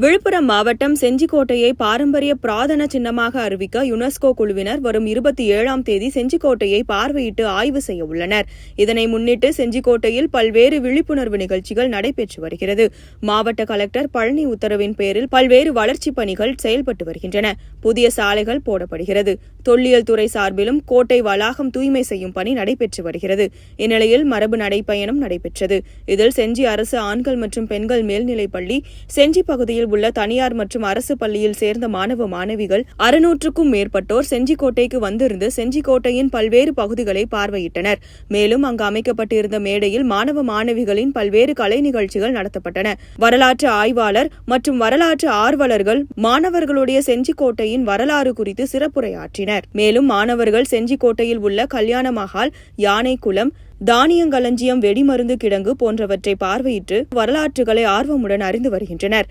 விழுப்புரம் மாவட்டம் செஞ்சிக்கோட்டையை பாரம்பரிய பிரார்த்தன சின்னமாக அறிவிக்க யுனெஸ்கோ குழுவினர் வரும் 27ஆம் தேதி செஞ்சிக்கோட்டையை பார்வையிட்டு ஆய்வு செய்ய உள்ளனர். இதனை முன்னிட்டு செஞ்சிக்கோட்டையில் பல்வேறு விழிப்புணர்வு நிகழ்ச்சிகள் நடைபெற்று வருகிறது. மாவட்ட கலெக்டர் பழனி உத்தரவின் பேரில் பல்வேறு வளர்ச்சிப் பணிகள் செயல்பட்டு வருகின்றன. புதிய சாலைகள் போடப்படுகிறது. தொல்லியல் துறை சார்பிலும் கோட்டை வளாகம் தூய்மை செய்யும் பணி நடைபெற்று வருகிறது. இந்நிலையில் மரபு நடைப்பயணம் நடைபெற்றது. இதில் செஞ்சி அரசு ஆண்கள் மற்றும் பெண்கள் மேல்நிலைப்பள்ளி, செஞ்சி பகுதியில் உள்ள தனியார் மற்றும் அரசு பள்ளியில் சேர்ந்த மாணவ மாணவிகள் 600க்கும் மேற்பட்டோர் செஞ்சிக்கோட்டைக்கு வந்திருந்து செஞ்சிக்கோட்டையின் பல்வேறு பகுதிகளை பார்வையிட்டனர். மேலும் அங்கு அமைக்கப்பட்டிருந்த மேடையில் மாணவ மாணவிகளின் பல்வேறு கலை நிகழ்ச்சிகள் நடத்தப்பட்டன. வரலாற்று ஆய்வாளர் மற்றும் வரலாற்று ஆர்வலர்கள் மாணவர்களுடைய செஞ்சிக்கோட்டையின் வரலாறு குறித்து சிறப்புரையாற்றினர். மேலும் மாணவர்கள் செஞ்சிக்கோட்டையில் உள்ள கல்யாண மஹால், யானைக்குளம், தானியங்களஞ்சியம், வெடிமருந்து கிடங்கு போன்றவற்றை பார்வையிட்டு வரலாற்றுகளை ஆர்வமுடன் அறிந்து வருகின்றனர்.